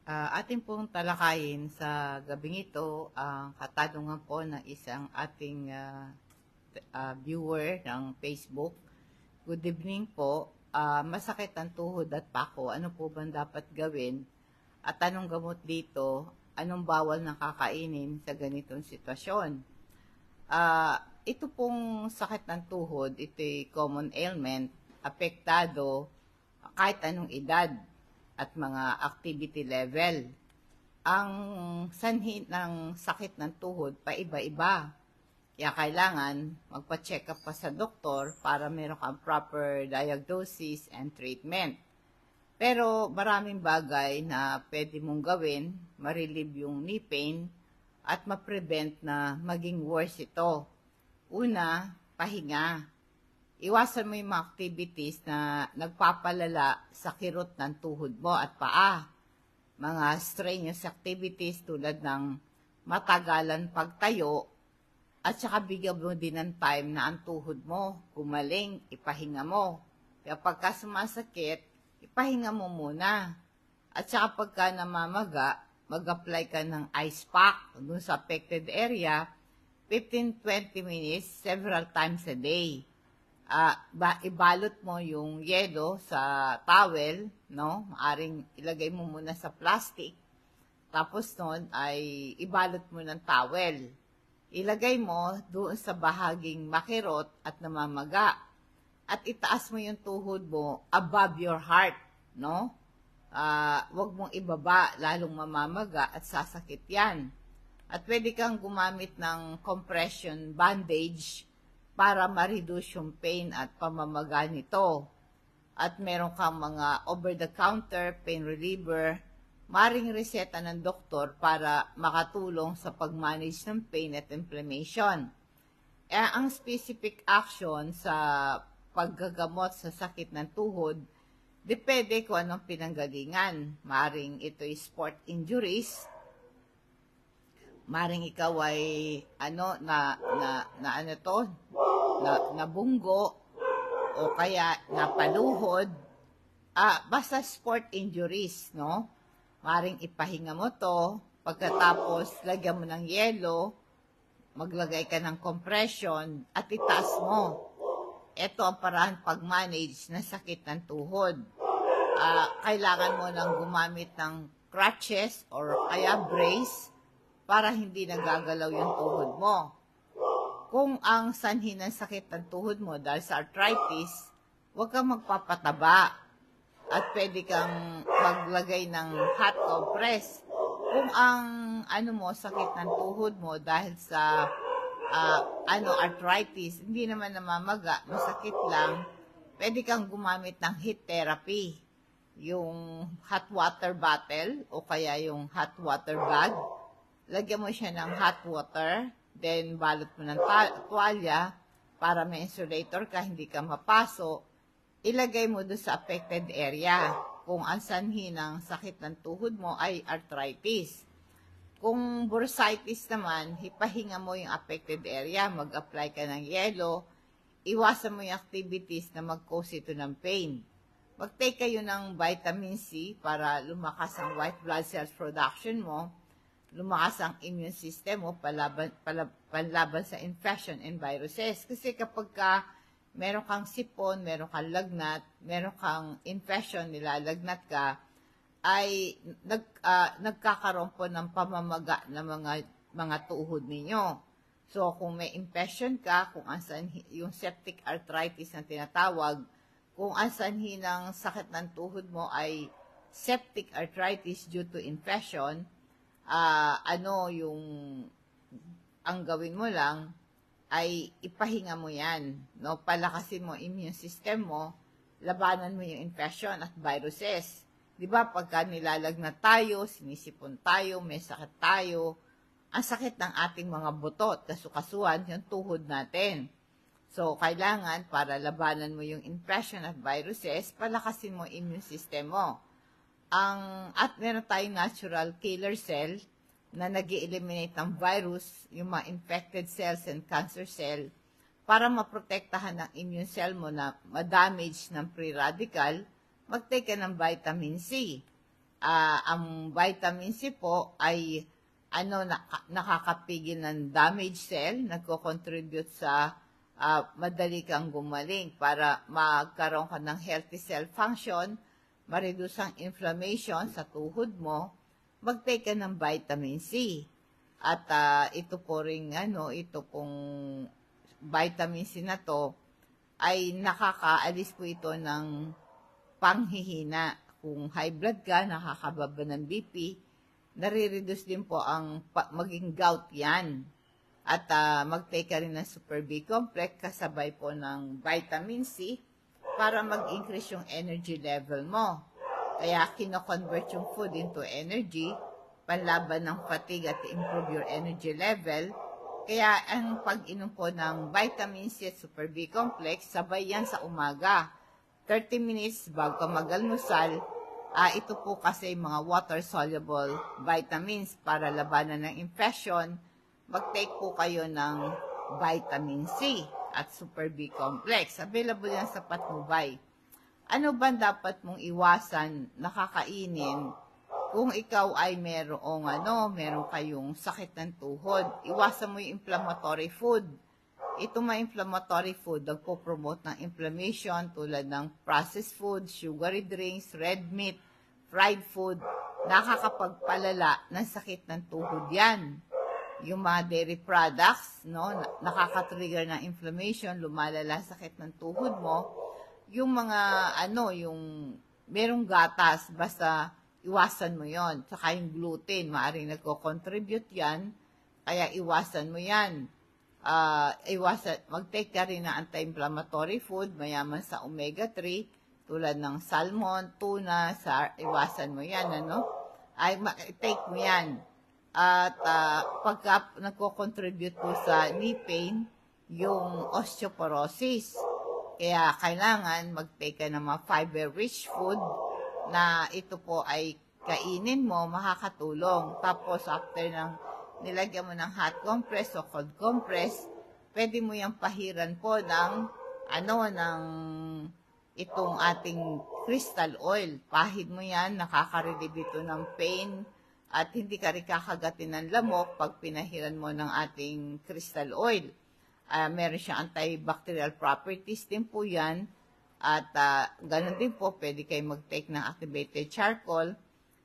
Atin pong talakayin sa gabing ito ang katanungan po ng isang ating viewer ng Facebook. Good evening po. Masakit ang tuhod at pako. Ano po bang dapat gawin? At anong gamot dito? Anong bawal na kakainin sa ganitong sitwasyon? Ito pong sakit ng tuhod, ito'y common ailment, apektado kahit anong edad at mga activity level. Ang sanhi ng sakit ng tuhod paiba-iba. Kaya kailangan magpa-check up pa sa doktor para meron kang proper diagnosis and treatment. Pero maraming bagay na pwede mong gawin, ma-relieve yung knee pain at ma-prevent na maging worse ito. Una, pahinga. Iwasan mo yung mga activities na nagpapalala sa kirot ng tuhod mo at paa. Mga strenuous activities tulad ng matagalan pagtayo at saka bigyan mo din ng time na ang tuhod mo gumaling, ipahinga mo. Kaya pagka sumasakit, ipahinga mo muna. At saka pagka namamaga, mag-apply ka ng ice pack dun sa affected area, 15-20 minutes, several times a day. Ibalot mo yung yelo sa towel, no? Maaring ilagay mo muna sa plastic. Tapos nun ay ibalot mo ng towel. Ilagay mo doon sa bahaging makirot at namamaga. At itaas mo yung tuhod mo above your heart, no? Huwag mong ibaba, lalong mamamaga at sasakit yan. At pwede kang gumamit ng compression bandage para ma-reduce yung pain at pamamaga nito. At meron kang mga over-the-counter pain reliever, maring reseta ng doktor para makatulong sa pag-manage ng pain at inflammation. Ang specific action sa paggagamot sa sakit ng tuhod, depende kung anong pinanggalingan. Maring ito'y sport injuries, maring ikaw ay nabunggo o kaya napaluhod, basta sport injuries, no? Maring ipahinga mo to, pagkatapos lagyan mo ng yelo, maglagay ka ng compression at itaas mo. Ito ang paraan pag-manage ng sakit ng tuhod. Kailangan mo nang gumamit ng crutches or kaya brace para hindi nagagalaw yung tuhod mo. Kung ang sanhi ng sakit ng tuhod mo dahil sa arthritis, huwag kang magpapataba at pwede kang maglagay ng hot compress. Kung ang sakit ng tuhod mo dahil sa arthritis, hindi naman namamaga, masakit lang, pwede kang gumamit ng heat therapy. Yung hot water bottle o kaya yung hot water bag, lagyan mo siya ng hot water, then balot mo ng tuwalya para may insulator ka, hindi ka mapaso. Ilagay mo doon sa affected area kung ang sanhi ng sakit ng tuhod mo ay arthritis. Kung bursitis naman, hipahinga mo yung affected area, mag-apply ka ng yelo, iwasan mo yung activities na mag-cause ito ng pain. Mag-take kayo ng vitamin C para lumakas ang white blood cells production mo, lumakas ang immune system mo, panlaban sa infection and viruses. Kasi kapag meron kang sipon, meron kang lagnat, meron kang infection, nilalagnat ka, ay nagkakaroon po ng pamamaga ng mga tuhod ninyo. So, kung may infection ka, kung asan yung septic arthritis na tinatawag, kung asan ng sakit ng tuhod mo ay septic arthritis due to infection, ang gawin mo lang ay ipahinga mo yan, no? Palakasin mo immune system mo, labanan mo yung infection at viruses. Di ba, pagka nilalagnat tayo, sinisipon tayo, may sakit tayo, ang sakit ng ating mga buto at kasukasuan, yung tuhod natin. So, kailangan para labanan mo yung infection at viruses, palakasin mo immune system mo. At meron tayong natural killer cell na nag-eliminate ng virus, yung mga infected cells and cancer cell, para maprotektahan ng immune cell mo na ma-damage ng free radical, mag-take ka ng vitamin C. Ang vitamin C po ay nakakapigil ng damage cell, nagko-contribute sa madali kang gumaling para magkaroon ka ng healthy cell function, ma-reduce ang inflammation sa tuhod mo, mag-take ka ng vitamin C. At ito po rin, ito pong vitamin C na to, ay nakakaalis po ito ng panghihina. Kung high blood ka, nakakababa ng BP, nare-reduce din po ang maging gout yan. At mag-take ka rin ng Super B complex kasabay po ng vitamin C para mag-increase yung energy level mo. Kaya kino-convert yung food into energy, panlaban ng fatigue at improve your energy level. Kaya ang pag-inom po ng vitamin C at Super B complex, sabay yan sa umaga. 30 minutes bago ka mag-almusal. Ito po kasi mga water-soluble vitamins para labanan ng infection. Mag-take po kayo ng vitamin C at Super B complex. Available yan sa Patnubay. Ano ba dapat mong iwasan na kakainin kung ikaw ay meron kayong sakit ng tuhod? Iwasan mo yung inflammatory food. Ito mga inflammatory food, nagpo-promote ng inflammation tulad ng processed food, sugary drinks, red meat, fried food, nakakapagpalala ng sakit ng tuhod yan. Yung mga dairy products, nakaka-trigger ng inflammation, lumalala sakit ng tuhod mo. Yung mga, yung merong gatas, basta iwasan mo yon. Saka yung gluten, maaaring nagko-contribute yan, kaya iwasan mo yan. Mag-take ka rin ng anti-inflammatory food, mayaman sa omega-3, tulad ng salmon, tuna, iwasan mo yan, take mo yan. At pagka nagko-contribute po sa knee pain, yung osteoporosis. Kaya kailangan mag-take ka ng mga fiber-rich food na ito po ay kainin mo, makakatulong. Tapos after nilagyan mo ng hot compress o cold compress, pwede mo yung pahiran po ng itong ating crystal oil. Pahid mo yan, nakaka-relieve ito ng pain at hindi ka rin kakagatin ng lamok pag pinahiran mo ng ating crystal oil. Meron siyang antibacterial properties din po yan. At ganun din po, pwede kayo mag-take ng activated charcoal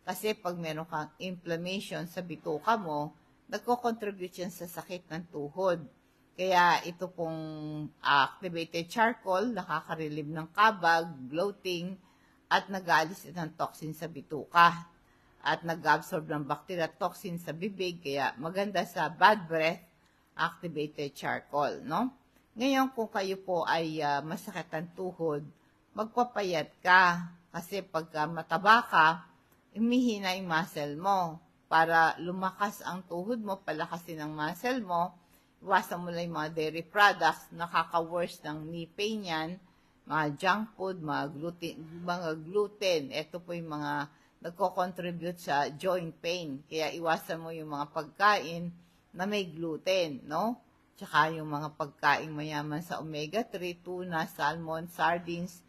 kasi pag meron kang inflammation sa bituka mo, nagko-contribute yan sa sakit ng tuhod. Kaya ito pong activated charcoal, nakaka-relieve ng kabag, bloating, at nag-aalis ng toxin sa bituka. At nag-absorb ng bacteria toxin sa bibig, kaya maganda sa bad breath, activated charcoal, Ngayon, kung kayo po ay masakit ang tuhod, magpapayat ka. Kasi pagka mataba ka, humihina yung muscle mo. Para lumakas ang tuhod mo, palakasin ang muscle mo, iwasan mo lang yung mga dairy products, nakaka-worse ng knee pain yan, mga junk food, mga gluten. Ito po yung mga nagko-contribute sa joint pain. Kaya iwasan mo yung mga pagkain na may gluten, Tsaka yung mga pagkain mayaman sa omega-3, tuna, salmon, sardines,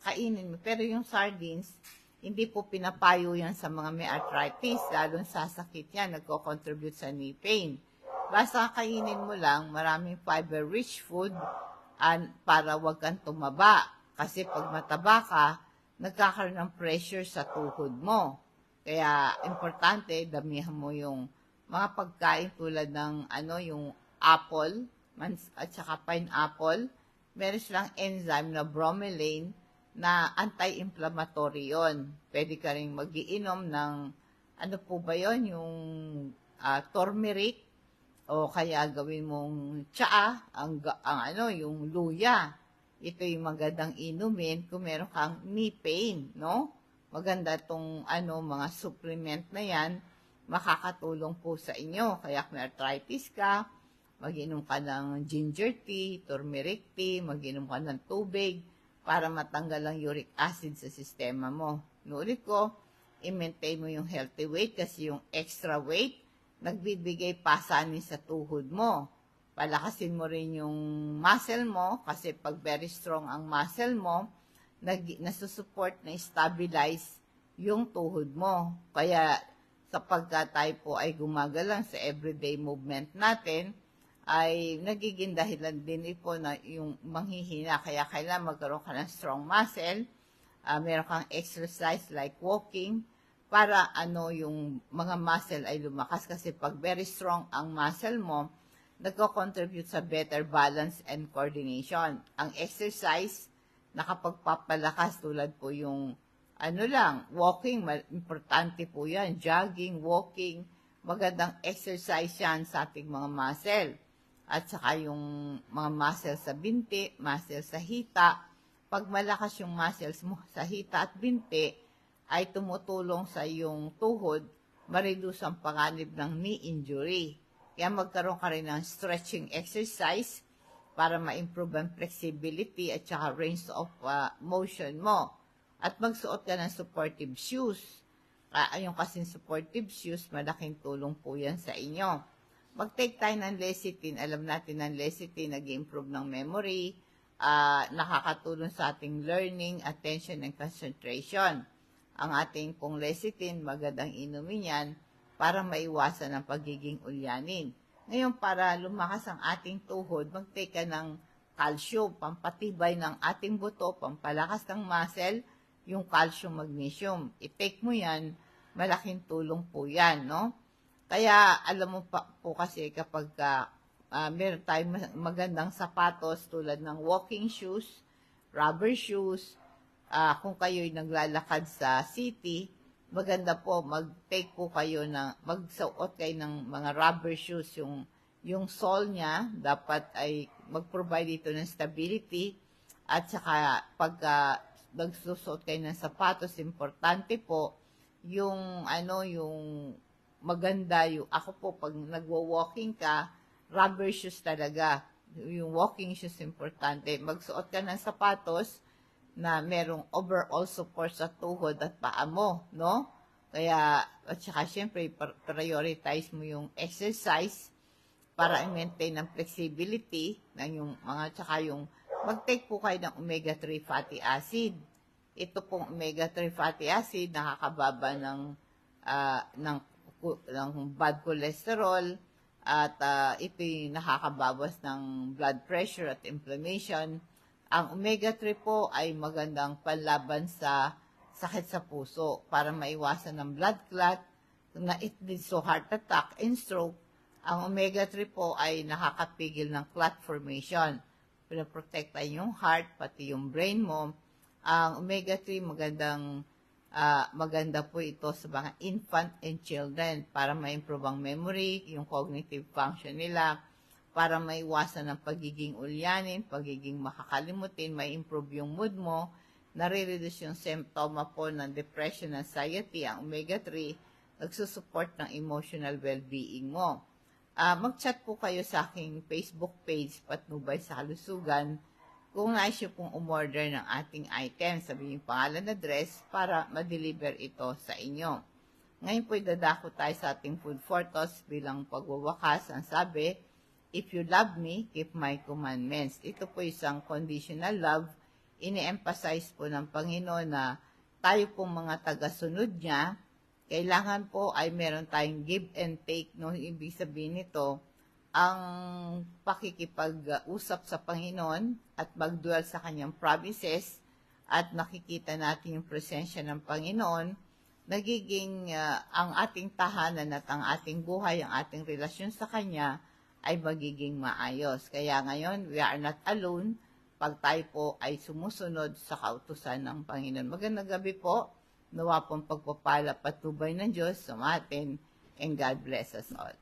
kainin mo. Pero yung sardines, hindi po pinapayo yan sa mga may arthritis, lalong sasakit yan, nagko-contribute sa knee pain. Basta kainin mo lang, maraming fiber-rich food para wag kang tumaba. Kasi pag mataba ka, nagkakaroon ng pressure sa tuhod mo. Kaya, importante, damihan mo yung mga pagkain tulad ng yung apple, at saka pineapple. Meron silang enzyme na bromelain, na anti-inflammatory yon. Pwede ka rin mag-iinom ng, yung turmeric, o kaya gawin mong tsaa, yung luya. Ito yung magandang inumin kung meron kang knee pain, Maganda itong, mga supplement na yan, makakatulong po sa inyo. Kaya kung arthritis ka, mag-inom ka ng ginger tea, turmeric tea, mag-inom ka ng tubig, para matanggal ang uric acid sa sistema mo. Nulit ko, i-maintain mo yung healthy weight kasi yung extra weight, nagbibigay pasanin sa tuhod mo. Palakasin mo rin yung muscle mo kasi pag very strong ang muscle mo, nasusupport na stabilize yung tuhod mo. Kaya sapagka tayo po ay gumagalang sa everyday movement natin, ay nagiging dahilan din po na yung manghihina. Kaya kailangan magkaroon ka ng strong muscle, meron kang exercise like walking, para yung mga muscle ay lumakas. Kasi pag very strong ang muscle mo, nagko-contribute sa better balance and coordination. Ang exercise, nakapagpapalakas tulad po yung walking, importante po yan. Jogging, walking, magandang exercise yan sa ating mga muscle. At saka yung mga muscle sa binti, muscle sa hita. Pag malakas yung muscles mo sa hita at binti, ay tumutulong sa iyong tuhod, ma-reduce ang panganib ng knee injury. Kaya magkaroon ka rin ng stretching exercise para ma-improve ang flexibility at saka range of motion mo. At magsuot ka ng supportive shoes. Yung kasing supportive shoes, malaking tulong po yan sa inyo. Mag-take tayo ng lecithin. Alam natin ng lecithin, nag-improve ng memory, nakakatulong sa ating learning, attention, and concentration. Ang ating pong lecithin, magandang inumin yan para maiwasan ang pagiging ulyanin. Ngayon, para lumakas ang ating tuhod, mag-take ka ng calcium, pampatibay ng ating buto, pampalakas ng muscle, yung calcium, magnesium. I-take mo yan, malaking tulong po yan, no? Kaya, alam mo po kasi kapag meron tayong magandang sapatos tulad ng walking shoes, rubber shoes, kung kayo'y naglalakad sa city, maganda po, mag-take po kayo magsuot kayo ng mga rubber shoes, yung sole niya, dapat ay mag-provide ito ng stability, at saka pagka nagsusuot kayo ng sapatos, importante po, yung maganda, ako po, pag nagwo-walking ka, rubber shoes talaga, yung walking shoes, importante, magsuot ka ng sapatos, na merong overall support sa tuhod at paa mo, no? Kaya, at saka syempre, prioritize mo yung exercise para i-maintain ang flexibility ng yung tsaka yung, mag-take po kayo ng omega-3 fatty acid. Ito pong omega-3 fatty acid, nakakababa ng bad cholesterol, at ito'y nakakabawas ng blood pressure at inflammation. Ang omega-3 po ay magandang panlaban sa sakit sa puso para maiwasan ng blood clot na it leads to heart attack and stroke. Ang omega-3 po ay nakakapigil ng clot formation. Pinaprotektan yung heart, pati yung brain mo. Ang omega-3 maganda po ito sa mga infant and children para ma-improve ang memory, yung cognitive function nila, para maiwasan ang pagiging ulyanin, pagiging makakalimutin, may improve yung mood mo, nare-reduce yung symptoma po ng depression, anxiety. Ang omega-3, nagsusupport ng emotional well-being mo. Mag-chat po kayo sa aking Facebook page, Patnubay sa Kalusugan, kung nais nyo pong umorder ng ating item, sabihin yung pangalan, address, para ma-deliver ito sa inyo. Ngayon po, dadako tayo sa ating food for thought bilang pagwawakas. Ang sabi, if you love me, keep my commandments. Ito po isang conditional love. Ini-emphasize po ng Panginoon na tayo pong mga tagasunod niya, kailangan po ay meron tayong give and take. No? Ibig sabihin nito, ang pakikipag-usap sa Panginoon at mag-dwell sa kanyang promises at nakikita natin yung presensya ng Panginoon, nagiging ang ating tahanan at ang ating buhay, ang ating relasyon sa Kanya ay magiging maayos. Kaya ngayon, we are not alone pag tayo po ay sumusunod sa kautusan ng Panginoon. Magandang gabi po. Nawa pong pagpapala patubay ng Diyos sa atin, and God bless us all.